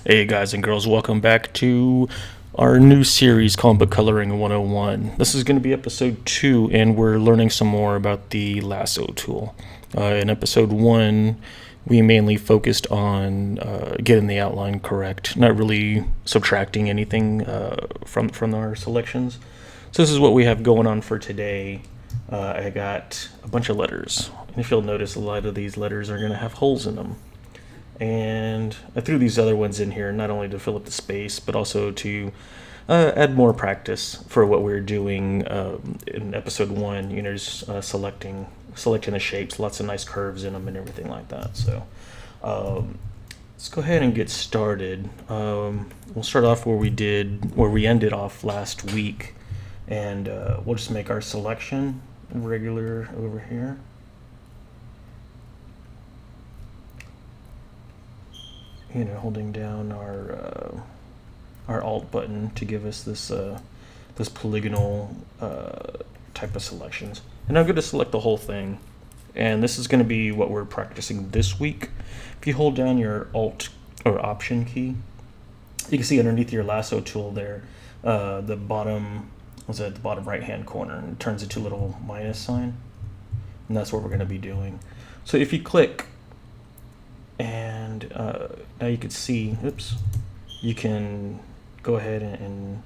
Hey guys and girls, welcome back to our new series called Book Coloring 101. This is going to be episode 2, and we're learning some more about the lasso tool. In episode 1, we mainly focused on getting the outline correct, not really subtracting anything from our selections. So this is what we have going on for today. I got a bunch of letters, and if you'll notice, a lot of these letters are going to have holes in them. And I threw these other ones in here not only to fill up the space, but also to add more practice for what we are doing in episode 1. You know, just selecting the shapes, lots of nice curves in them, and everything like that. So let's go ahead and get started. We'll start off where we ended off last week, and we'll just make our selection regular over here. You know, holding down our Alt button to give us this this polygonal type of selections. And I'm going to select the whole thing. And this is going to be what we're practicing this week. If you hold down your Alt or Option key, you can see underneath your lasso tool there, the bottom, the bottom right-hand corner, and it turns into a little minus sign. And that's what we're going to be doing. So if you click, and now you can see, you can go ahead and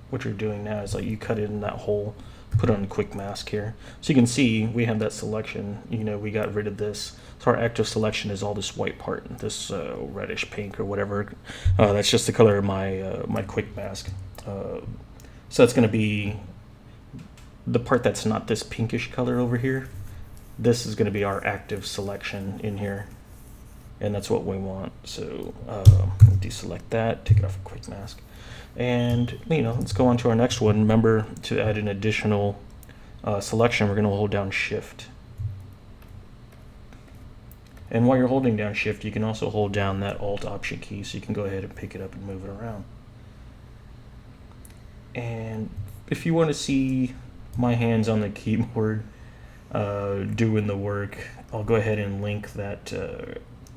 what you're doing now is like you cut in that hole, put on a quick mask here. So you can see we have that selection, you know, we got rid of this. So our active selection is all this white part, this reddish pink or whatever. That's just the color of my, my quick mask. So that's going to be the part that's not this pinkish color over here. This is going to be our active selection in here. And that's what we want. So deselect that, take it off a quick mask. And, you know, let's go on to our next one. Remember to add an additional selection, we're going to hold down Shift. And while you're holding down Shift, you can also hold down that Alt Option key, so you can go ahead and pick it up and move it around. And if you want to see my hands on the keyboard doing the work, I'll go ahead and link that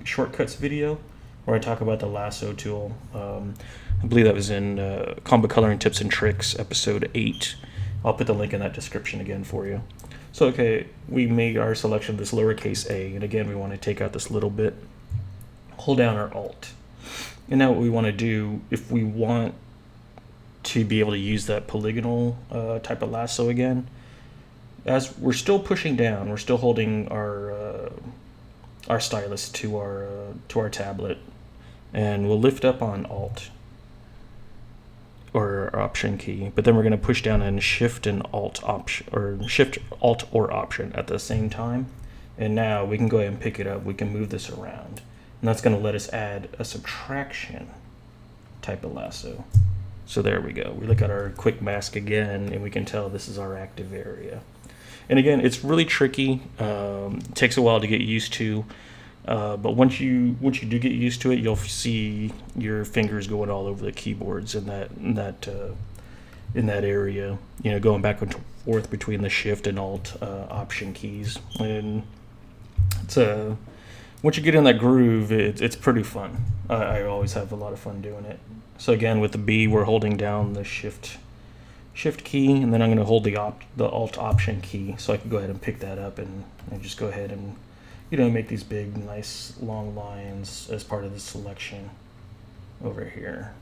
shortcuts video where I talk about the lasso tool. I believe that was in Combo Coloring Tips and Tricks episode 8. I'll put the link in that description again for you. So okay, we made our selection of this lowercase a, and again we want to take out this little bit, hold down our Alt. And now what we want to do, if we want to be able to use that polygonal type of lasso again, as we're still pushing down, we're still holding our stylus to our tablet, and we'll lift up on Alt or our Option key, but then we're going to push down and Shift and Alt Option, or Shift Alt or Option at the same time. And now we can go ahead and pick it up. We can move this around, and that's going to let us add a subtraction type of lasso. So there we go. We look at our quick mask again, and we can tell this is our active area. And again, it's really tricky. It takes a while to get used to, but once you do get used to it, you'll see your fingers going all over the keyboards in that area. You know, going back and forth between the Shift and Alt Option keys. And it's once you get in that groove, it's pretty fun. I always have a lot of fun doing it. So again, with the B, we're holding down the Shift key, and then I'm going to hold the Alt Option key, so I can go ahead and pick that up and just go ahead and, you know, make these big, nice, long lines as part of the selection over here.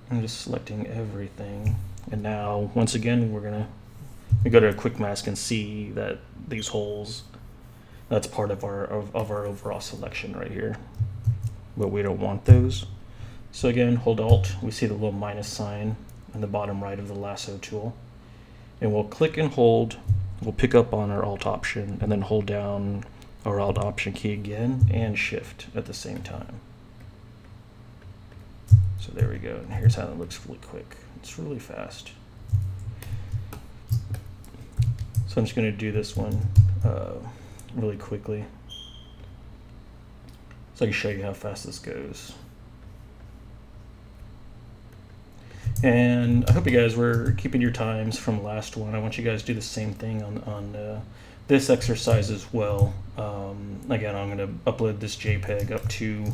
I'm just selecting everything, and now once again we go to a quick mask and see that these holes, that's part of our overall selection right here, but we don't want those. So again, hold Alt, we see the little minus sign in the bottom right of the lasso tool. And we'll click and hold, we'll pick up on our Alt Option, and then hold down our Alt Option key again, and Shift at the same time. So there we go, and here's how it looks really quick. It's really fast. So I'm just going to do this one really quickly, so I can show you how fast this goes. And I hope you guys were keeping your times from last one. I want you guys to do the same thing on this exercise as well. Again, I'm going to upload this JPEG up to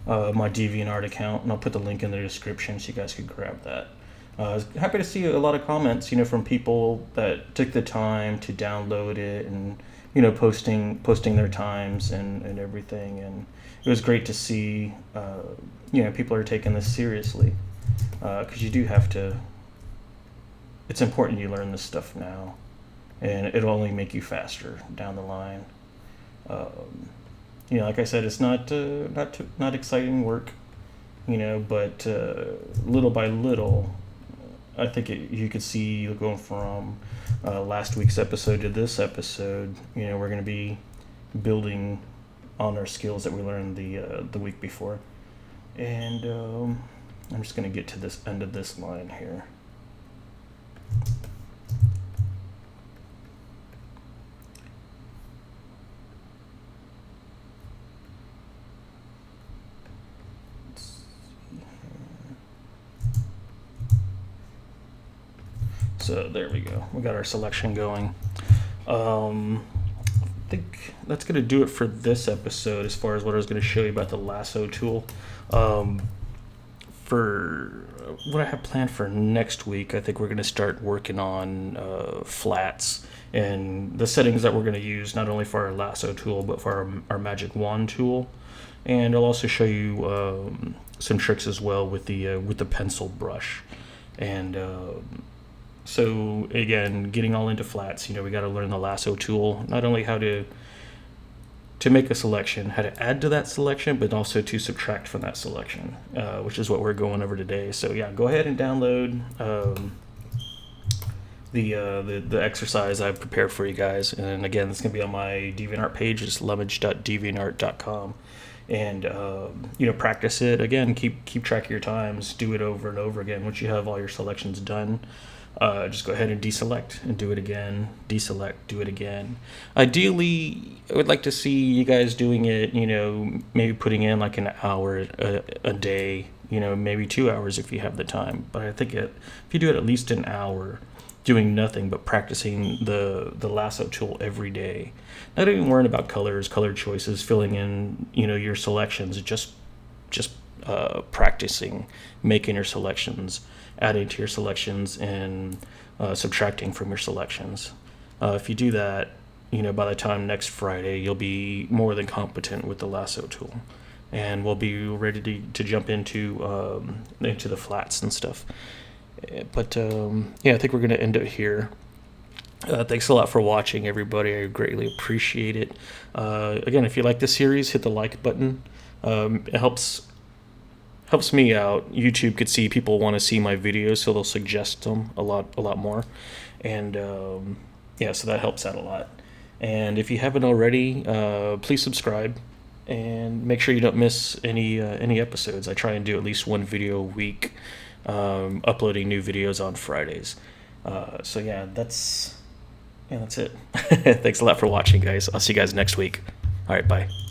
my DeviantArt account, and I'll put the link in the description so you guys can grab that. I was happy to see a lot of comments, from people that took the time to download it and, posting their times and everything. And it was great to see, people are taking this seriously, because you do have to. It's important you learn this stuff now, and it'll only make you faster down the line. Like I said, it's not exciting work, but little by little, I think you could see going from last week's episode to this episode. We're going to be building on our skills that we learned the week before, and I'm just going to get to this end of this line here. So there we go. We got our selection going. I think that's going to do it for this episode as far as what I was going to show you about the lasso tool. For what I have planned for next week, I think we're going to start working on flats and the settings that we're going to use, not only for our lasso tool, but for our magic wand tool. And I'll also show you some tricks as well with the pencil brush. And so again, getting all into flats, we got to learn the lasso tool, not only how to make a selection, how to add to that selection, but also to subtract from that selection, which is what we're going over today. So yeah, go ahead and download the exercise I've prepared for you guys. And again, it's going to be on my DeviantArt page. It's lummage.deviantart.com. And practice it again. Keep track of your times. Do it over and over again. Once you have all your selections done, just go ahead and deselect and do it again. Deselect, do it again. Ideally, I would like to see you guys doing it, maybe putting in like an hour a day, maybe 2 hours if you have the time. But I think if you do it at least an hour, doing nothing but practicing the lasso tool every day, not even worrying about colors, color choices, filling in, your selections, just practicing making your selections, adding to your selections, and subtracting from your selections. If you do that, by the time next Friday, you'll be more than competent with the lasso tool, and we'll be ready to jump into the flats and stuff. But I think we're going to end it here. Thanks a lot for watching, everybody. I greatly appreciate it. Again, if you like this series, hit the like button. It helps me out. YouTube could see people want to see my videos, so they'll suggest them a lot more. And so that helps out a lot. And if you haven't already, please subscribe and make sure you don't miss any episodes. I try and do at least one video a week, uploading new videos on Fridays. That's it. Thanks a lot for watching, guys. I'll see you guys next week. All right, bye.